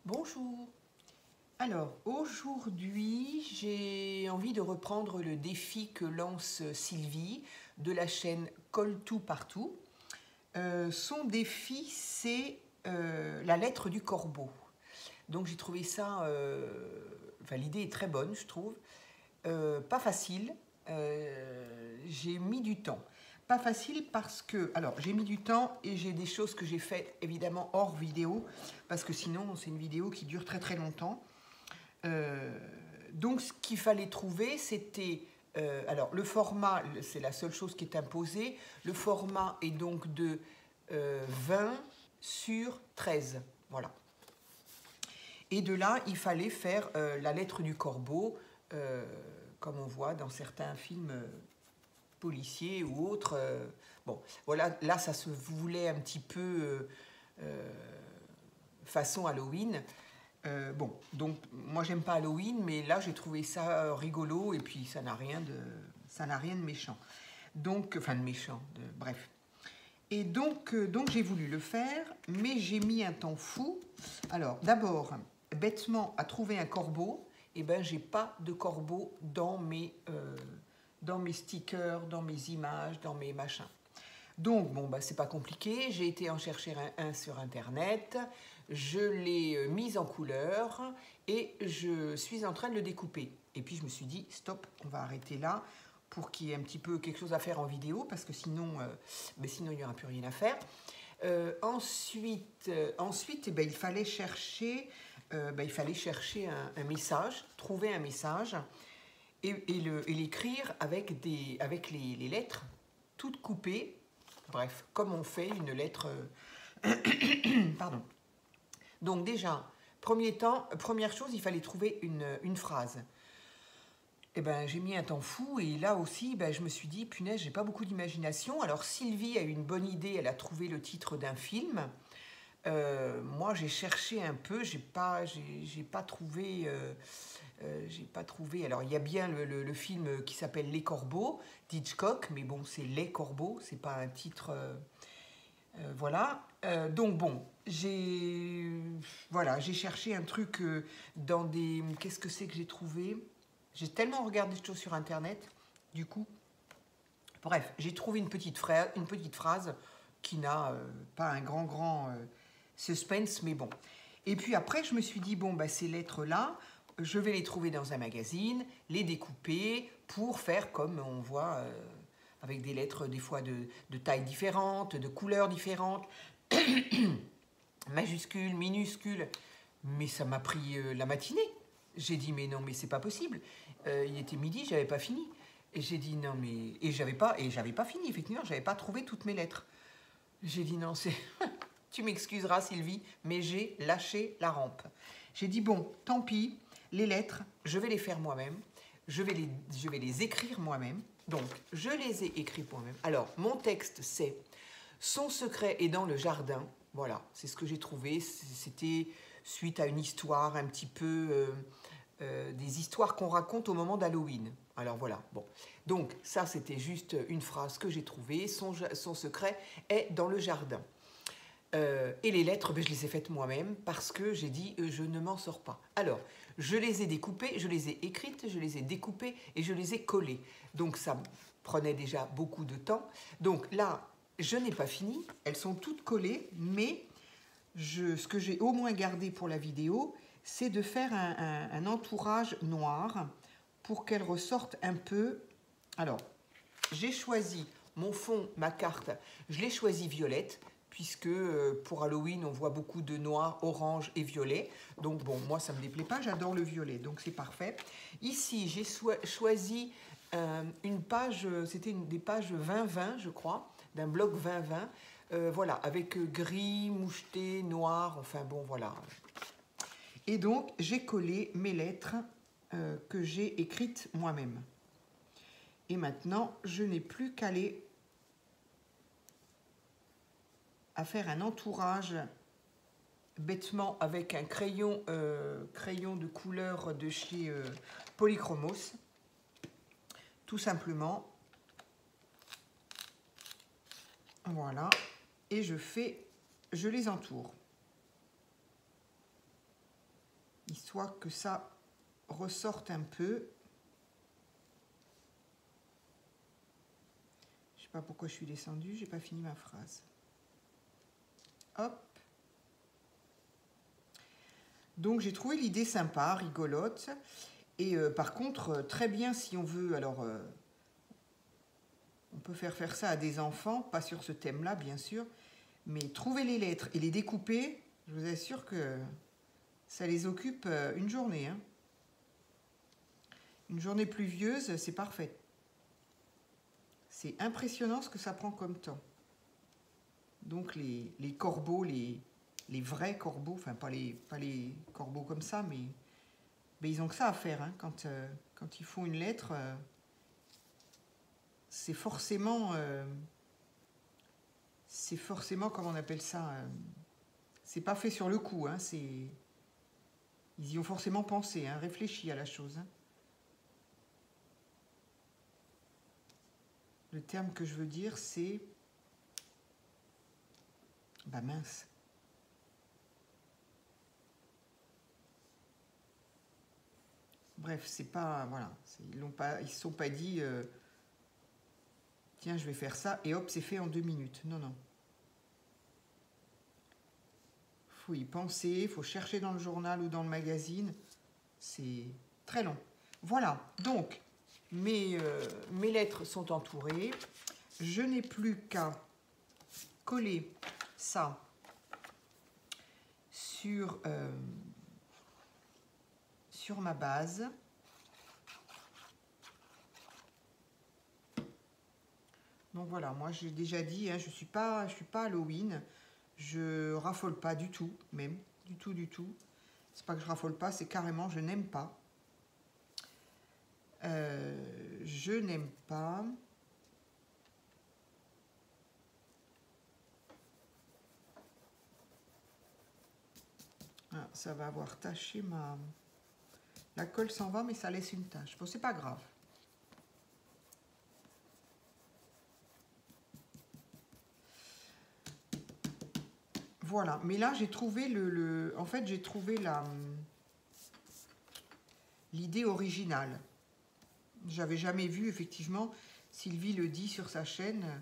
Bonjour. Alors, aujourd'hui, j'ai envie de reprendre le défi que lance Sylvie de la chaîne Colle tout partout. Son défi, c'est la lettre du corbeau. Donc, j'ai trouvé ça... l'idée est très bonne, je trouve. Pas facile. J'ai mis du temps. Pas facile parce que, alors j'ai mis du temps et j'ai des choses que j'ai faites évidemment hors vidéo parce que sinon c'est une vidéo qui dure très très longtemps. Donc ce qu'il fallait trouver c'était, alors le format c'est la seule chose qui est imposée, le format est donc de 20 sur 13, voilà. Et de là il fallait faire la lettre du corbeau, comme on voit dans certains films policiers ou autres. Bon, voilà, là, ça se voulait un petit peu façon Halloween. Bon, donc moi, j'aime pas Halloween, mais là, j'ai trouvé ça rigolo et puis ça n'a rien de méchant. Donc, enfin, de méchant, bref. Et donc j'ai voulu le faire, mais j'ai mis un temps fou. Alors, d'abord, bêtement, à trouver un corbeau, et ben, j'ai pas de corbeau dans mes stickers, dans mes images, dans mes machins. Donc, bon, bah, c'est pas compliqué. J'ai été en chercher un sur Internet. Je l'ai mis en couleur et je suis en train de le découper. Et puis, je me suis dit, stop, on va arrêter là pour qu'il y ait un petit peu quelque chose à faire en vidéo parce que sinon, sinon il n'y aura plus rien à faire. Ensuite eh ben, il fallait chercher, un message, trouver un message et l'écrire avec les lettres toutes coupées, bref, comme on fait une lettre. Pardon. Donc déjà, première chose, il fallait trouver une phrase. Eh ben, j'ai mis un temps fou et là aussi, ben, je me suis dit, punaise, j'ai pas beaucoup d'imagination. Alors Sylvie a eu une bonne idée, elle a trouvé le titre d'un film. Moi, j'ai cherché un peu, j'ai pas trouvé. J'ai pas trouvé. Alors, il y a bien le film qui s'appelle Les Corbeaux d'Hitchcock, mais bon, c'est Les Corbeaux, c'est pas un titre. Voilà. Donc bon, j'ai cherché un truc dans des. Qu'est-ce que c'est que j'ai trouvé? J'ai tellement regardé de choses sur Internet, du coup. Bref, j'ai trouvé une petite phrase qui n'a pas un grand suspense, mais bon. Et puis après, je me suis dit, bon, bah, ces lettres-là, je vais les trouver dans un magazine, les découper pour faire comme on voit, avec des lettres des fois de tailles différentes, de couleurs différentes, majuscules, minuscules. Mais ça m'a pris la matinée. J'ai dit, mais non, mais c'est pas possible. Il était midi, j'avais pas fini. Et j'ai dit, non, mais. Et j'avais pas fini, effectivement, j'avais pas trouvé toutes mes lettres. J'ai dit, non, c'est. Tu m'excuseras, Sylvie, mais j'ai lâché la rampe. J'ai dit, bon, tant pis, les lettres, je vais les faire moi-même. Je vais les écrire moi-même. Donc, je les ai écrits moi-même. Alors, mon texte, c'est « Son secret est dans le jardin ». Voilà, c'est ce que j'ai trouvé. C'était suite à une histoire un petit peu... des histoires qu'on raconte au moment d'Halloween. Alors voilà, bon. Donc, ça, c'était juste une phrase que j'ai trouvée. Son secret est dans le jardin. Et les lettres, ben, je les ai faites moi-même parce que j'ai dit je ne m'en sors pas. Alors, je les ai découpées, je les ai écrites, je les ai découpées et je les ai collées. Donc ça prenait déjà beaucoup de temps. Donc là, je n'ai pas fini, elles sont toutes collées, mais ce que j'ai au moins gardé pour la vidéo, c'est de faire un entourage noir pour qu'elles ressortent un peu. Alors, j'ai choisi mon fond, ma carte, je l'ai choisi violette, puisque pour Halloween, on voit beaucoup de noir, orange et violet. Donc bon, moi, ça ne me déplaît pas, j'adore le violet, donc c'est parfait. Ici, j'ai choisi une page, c'était des pages 20-20, je crois, d'un bloc 20-20, voilà, avec gris, moucheté, noir, enfin bon, voilà. Et donc, j'ai collé mes lettres que j'ai écrites moi-même. Et maintenant, je n'ai plus qu'à aller à faire un entourage bêtement avec un crayon de couleur de chez Polychromos, tout simplement. Voilà, et je les entoure. histoire que ça ressorte un peu. Je sais pas pourquoi je suis descendue, j'ai pas fini ma phrase. Hop. Donc j'ai trouvé l'idée sympa, rigolote. Et par contre, très bien si on veut, alors on peut faire ça à des enfants, pas sur ce thème-là bien sûr, mais trouver les lettres et les découper, je vous assure que ça les occupe une journée. Hein. Une journée pluvieuse, c'est parfait. C'est impressionnant ce que ça prend comme temps. Donc les corbeaux, les vrais corbeaux, enfin pas les corbeaux comme ça, mais ils ont que ça à faire. Hein. Quand ils font une lettre, c'est forcément, comment on appelle ça, c'est pas fait sur le coup. Hein, ils y ont forcément pensé, hein, réfléchi à la chose. Hein. Le terme que je veux dire, c'est... Bah mince. Bref, c'est pas... Voilà. Ils se sont pas dit... tiens, je vais faire ça, et hop, c'est fait en 2 minutes. Non, non. Faut y penser, faut chercher dans le journal ou dans le magazine. C'est très long. Voilà. Donc, mes lettres sont entourées. Je n'ai plus qu'à coller ça sur ma base. Donc voilà, moi j'ai déjà dit, hein, je suis pas Halloween, je raffole pas du tout, même, du tout. C'est pas que je raffole pas, c'est carrément je n'aime pas. Je n'aime pas. Ah, ça va avoir taché ma... La colle s'en va, mais ça laisse une tache. Bon, c'est pas grave. Voilà, mais là j'ai trouvé en fait j'ai trouvé l'idée originale. J'avais jamais vu, effectivement, Sylvie le dit sur sa chaîne,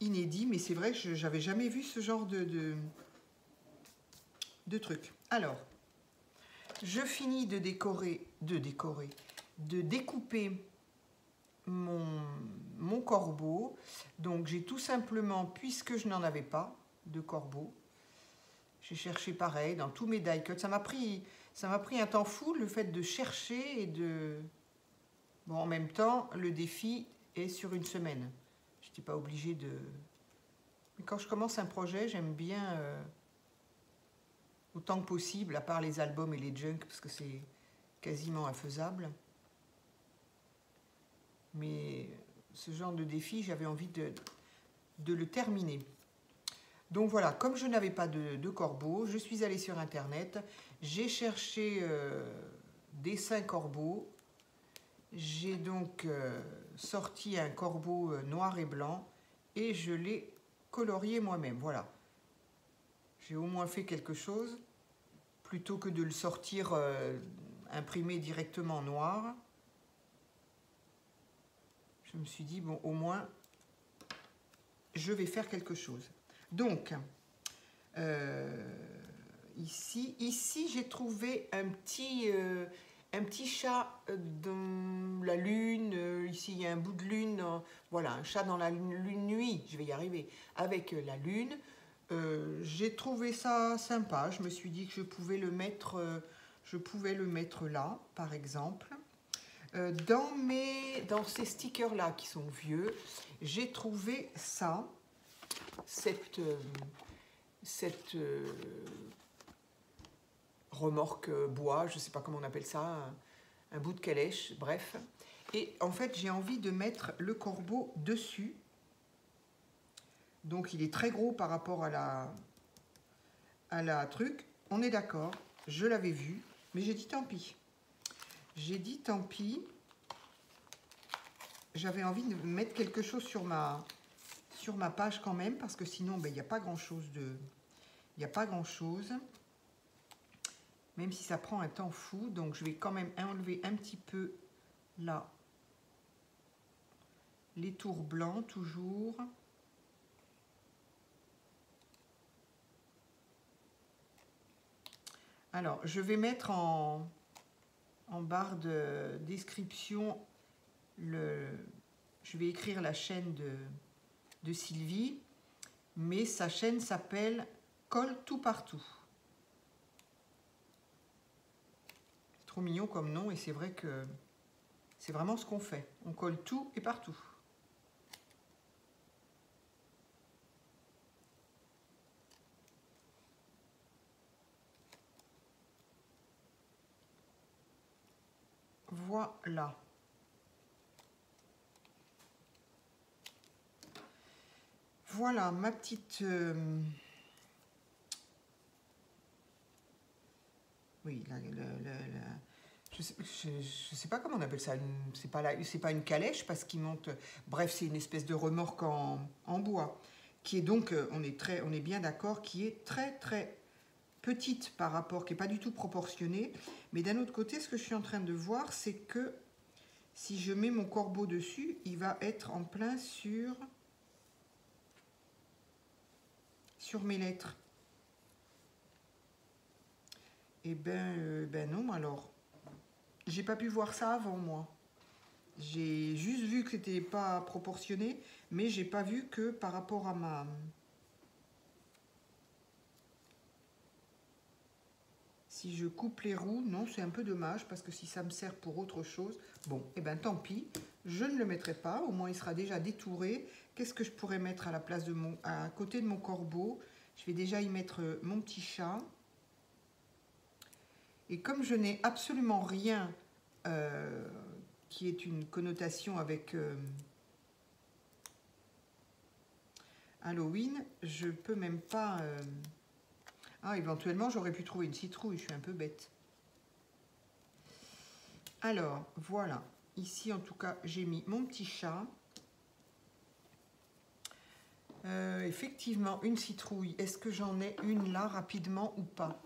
inédit, mais c'est vrai que j'avais jamais vu ce genre de truc. Alors, je finis de découper mon corbeau. Donc j'ai tout simplement, puisque je n'en avais pas de corbeau, j'ai cherché pareil dans tous mes die cuts. Ça m'a pris un temps fou, le fait de chercher et de... Bon, en même temps, le défi est sur une semaine. Je n'étais pas obligée de... Mais quand je commence un projet, j'aime bien, autant que possible, à part les albums et les junk, parce que c'est quasiment infaisable. Mais ce genre de défi, j'avais envie de le terminer. Donc voilà, comme je n'avais pas de corbeau, je suis allée sur Internet, j'ai cherché dessin corbeau. J'ai donc sorti un corbeau noir et blanc et je l'ai colorié moi-même. Voilà. J'ai au moins fait quelque chose plutôt que de le sortir imprimé directement noir. Je me suis dit, bon, au moins, je vais faire quelque chose. Donc, ici j'ai trouvé un petit chat dans la lune. Ici, il y a un bout de lune. Voilà, un chat dans la lune nuit. Je vais y arriver. Avec la lune. J'ai trouvé ça sympa. Je me suis dit que je pouvais le mettre là, par exemple. Dans ces stickers-là qui sont vieux, j'ai trouvé ça. Cette remorque bois, je ne sais pas comment on appelle ça, un bout de calèche, bref. Et en fait, j'ai envie de mettre le corbeau dessus. Donc, il est très gros par rapport à la truc. On est d'accord, je l'avais vu, mais j'ai dit tant pis. J'ai dit tant pis. J'avais envie de mettre quelque chose sur ma page quand même, parce que sinon, ben, il n'y a pas grand-chose de... Il n'y a pas grand-chose. même si ça prend un temps fou. Donc je vais quand même enlever un petit peu là les tours blancs toujours. Alors je vais mettre en barre de description je vais écrire la chaîne de Sylvie, mais sa chaîne s'appelle Colle tout partout. C'est trop mignon comme nom et c'est vrai que c'est vraiment ce qu'on fait. On colle tout et partout. Voilà. Voilà ma petite... Oui, je sais pas comment on appelle ça. C'est pas une calèche parce qu'il monte... Bref, c'est une espèce de remorque en bois. Qui est donc, on est bien d'accord, qui est très très petite par rapport, qui n'est pas du tout proportionnée. Mais d'un autre côté, ce que je suis en train de voir, c'est que si je mets mon corbeau dessus, il va être en plein sur mes lettres. Et ben non, alors. J'ai pas pu voir ça avant, moi. J'ai juste vu que c'était pas proportionné, mais j'ai pas vu que par rapport à ma... Si je coupe les roues, non, c'est un peu dommage, parce que si ça me sert pour autre chose, bon, et ben tant pis, je ne le mettrai pas, au moins il sera déjà détouré. Qu'est-ce que je pourrais mettre à la place de à côté de mon corbeau? Je vais déjà y mettre mon petit chat. Et comme je n'ai absolument rien qui est une connotation avec Halloween, je peux même pas... Ah, éventuellement, j'aurais pu trouver une citrouille, je suis un peu bête. Alors, voilà. Ici, en tout cas, j'ai mis mon petit chat. Effectivement, une citrouille. Est-ce que j'en ai une là, rapidement, ou pas?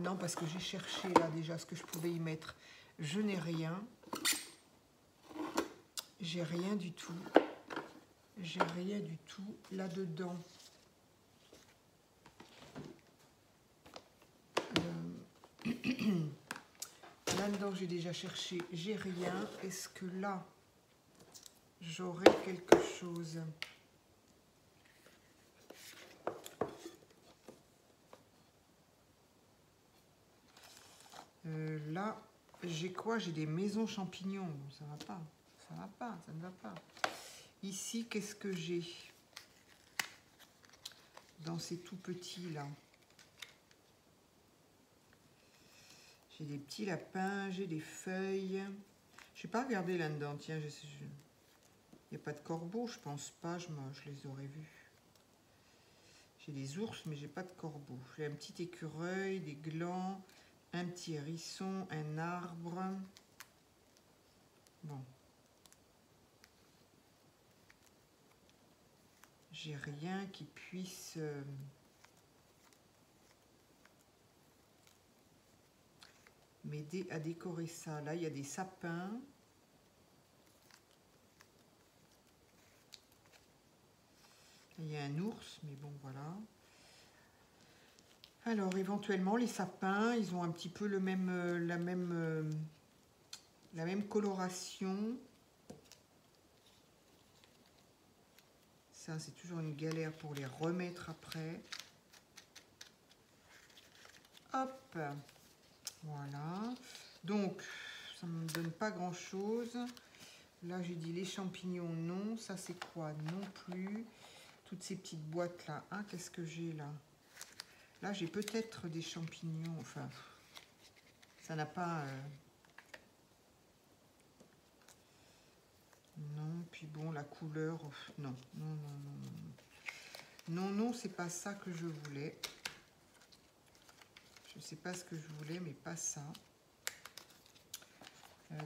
Non, parce que j'ai cherché là déjà ce que je pouvais y mettre. Je n'ai rien. J'ai rien du tout. J'ai rien du tout là-dedans. Là-dedans, j'ai déjà cherché. J'ai rien. Est-ce que là, j'aurai quelque chose? Là, j'ai quoi? J'ai des maisons champignons. Ça va pas. Ça va pas. Ça ne va pas. Ici, qu'est-ce que j'ai? Dans ces tout petits là. J'ai des petits lapins, j'ai des feuilles. Je n'ai pas regardé là-dedans. Tiens, il n'y a pas de corbeau, je pense pas. Je les aurais vus. J'ai des ours, mais j'ai pas de corbeau. J'ai un petit écureuil, des glands, un petit hérisson, un arbre. Bon. J'ai rien qui puisse... m'aider à décorer ça. Là, il y a des sapins. Il y a un ours, mais bon, voilà. Alors, éventuellement, les sapins, ils ont un petit peu la même coloration. Ça, c'est toujours une galère pour les remettre après. Hop, voilà. Donc, ça ne me donne pas grand-chose. Là, j'ai dit les champignons, non. Ça, c'est quoi? Non plus. Toutes ces petites boîtes-là. Ah, qu'est-ce que j'ai là? Là, j'ai peut-être des champignons. Enfin, ça n'a pas... Non, puis bon, la couleur... Non, non, non, non, non. Non, non, c'est pas ça que je voulais. Je sais pas ce que je voulais, mais pas ça.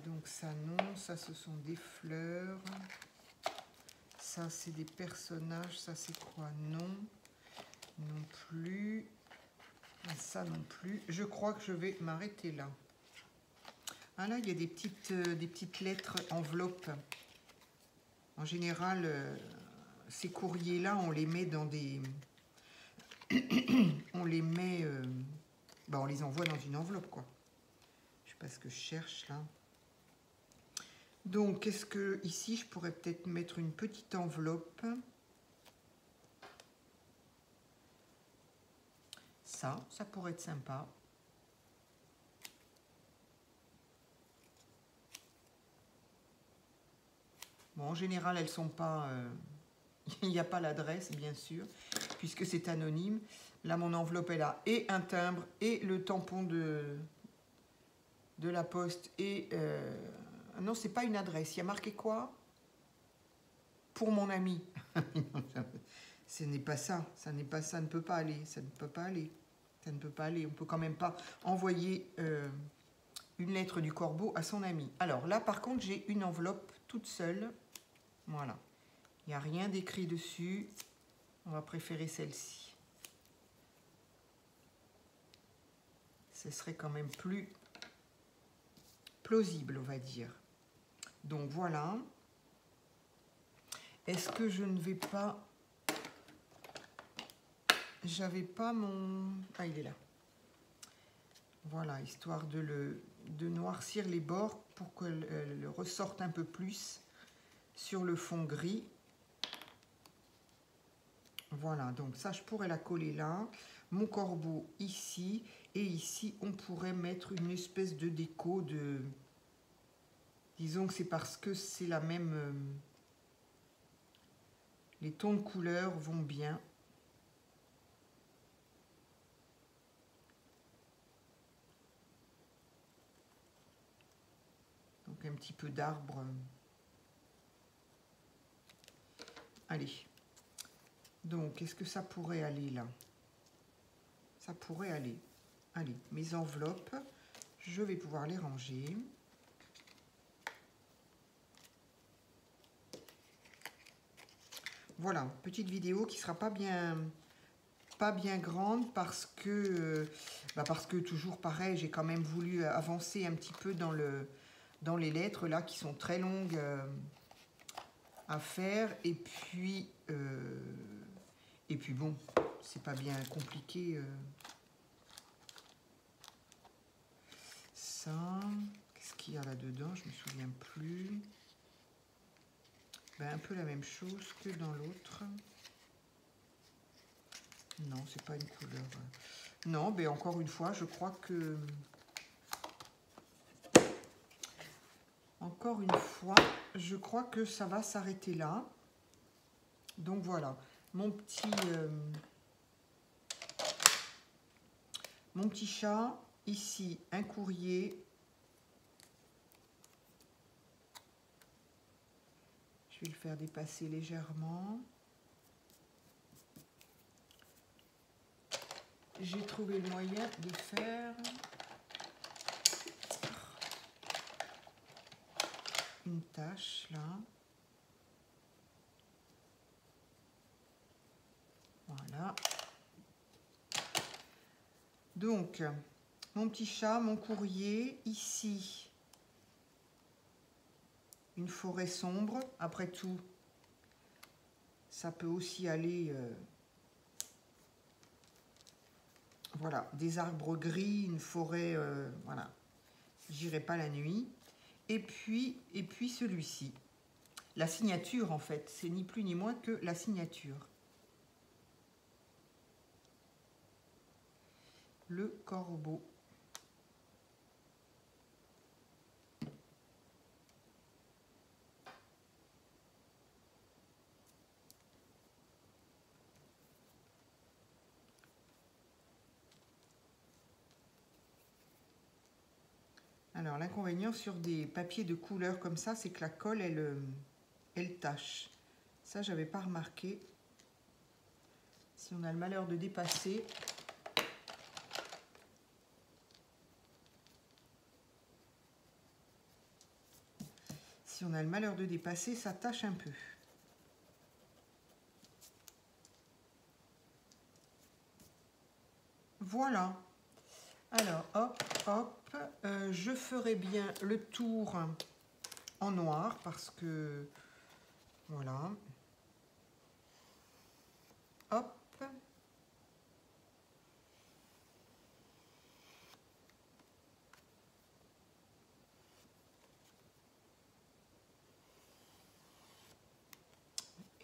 Donc ça, non. Ça, ce sont des fleurs. Ça, c'est des personnages. Ça, c'est quoi? Non. Non plus. Ça non plus. Je crois que je vais m'arrêter là. Ah là, il y a des petites lettres enveloppes. En général, ces courriers-là, on les met dans des... on les met... on les envoie dans une enveloppe, quoi. Je sais pas ce que je cherche, là. Donc, est-ce que ici, je pourrais peut-être mettre une petite enveloppe. Ça pourrait être sympa. Bon, en général, elles sont pas... il n'y a pas l'adresse, bien sûr, puisque c'est anonyme. Là, mon enveloppe est là. Et un timbre, et le tampon de la poste. Et... non, c'est pas une adresse. Il y a marqué quoi? Pour mon ami. Ce n'est pas ça. Ça n'est pas ça. Ça ne peut pas aller. Ça ne peut pas aller. Ça ne peut pas aller. On ne peut quand même pas envoyer une lettre du corbeau à son ami. Alors là, par contre, j'ai une enveloppe toute seule. Voilà. Il n'y a rien d'écrit dessus. On va préférer celle-ci. Ce serait quand même plus plausible, on va dire. Donc voilà. Est-ce que je ne vais pas... J'avais pas mon... Ah, il est là. Voilà, histoire de noircir les bords pour qu'elle ressorte un peu plus sur le fond gris. Voilà, donc ça, je pourrais la coller là. Mon corbeau ici. Et ici, on pourrait mettre une espèce de déco de... Disons que c'est parce que c'est la même... les tons de couleur vont bien. Donc un petit peu d'arbre. Allez. Donc, est-ce que ça pourrait aller là? Ça pourrait aller. Allez, mes enveloppes, je vais pouvoir les ranger. Voilà, petite vidéo qui sera pas bien grande parce que toujours pareil, j'ai quand même voulu avancer un petit peu dans les lettres là qui sont très longues à faire. Et puis bon, c'est pas bien compliqué. Ça, qu'est-ce qu'il y a là-dedans? Je me souviens plus. Ben, un peu la même chose que dans l'autre. Non, c'est pas une couleur. Non, mais encore une fois, je crois que... Encore une fois, je crois que ça va s'arrêter là. Donc voilà, mon petit chat. Ici, un courrier. Je vais le faire dépasser légèrement. J'ai trouvé le moyen de faire une tache là. Voilà. Donc, mon petit chat, mon courrier, ici, une forêt sombre. Après tout, ça peut aussi aller... voilà, des arbres gris, une forêt, voilà. J'irai pas la nuit. Et puis celui-ci. La signature, en fait, c'est ni plus ni moins que la signature. Le corbeau. Alors, l'inconvénient sur des papiers de couleur comme ça, c'est que la colle, elle tâche. Ça, j'avais pas remarqué. Si on a le malheur de dépasser... Si on a le malheur de dépasser, ça tâche un peu. Voilà. Alors, hop, hop, je ferai bien le tour en noir parce que, voilà. Hop.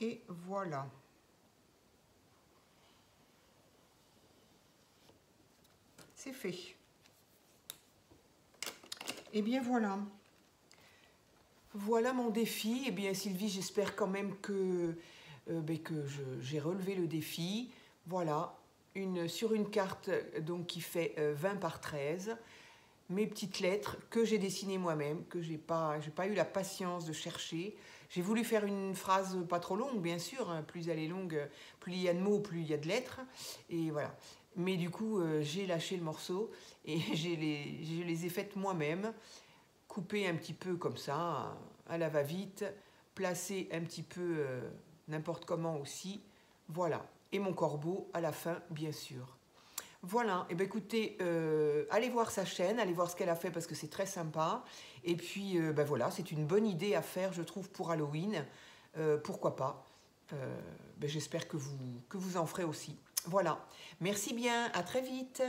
Et voilà. C'est fait. Et bien voilà. Voilà mon défi. Et bien Sylvie, j'espère quand même que, j'ai relevé le défi. Voilà, sur une carte donc, qui fait 20 par 13, mes petites lettres que j'ai dessinées moi-même, que j'ai pas eu la patience de chercher. J'ai voulu faire une phrase pas trop longue, bien sûr, hein. Plus elle est longue, plus il y a de mots, plus il y a de lettres. Et voilà. Mais du coup, j'ai lâché le morceau et je les ai faites moi-même, coupées un petit peu comme ça, à la va-vite, placées un petit peu n'importe comment aussi. Voilà. Et mon corbeau à la fin, bien sûr. Voilà, et bien écoutez, allez voir sa chaîne, allez voir ce qu'elle a fait parce que c'est très sympa. Et puis ben voilà, c'est une bonne idée à faire, je trouve, pour Halloween. Pourquoi pas. Ben j'espère que vous en ferez aussi. Voilà, merci bien, à très vite.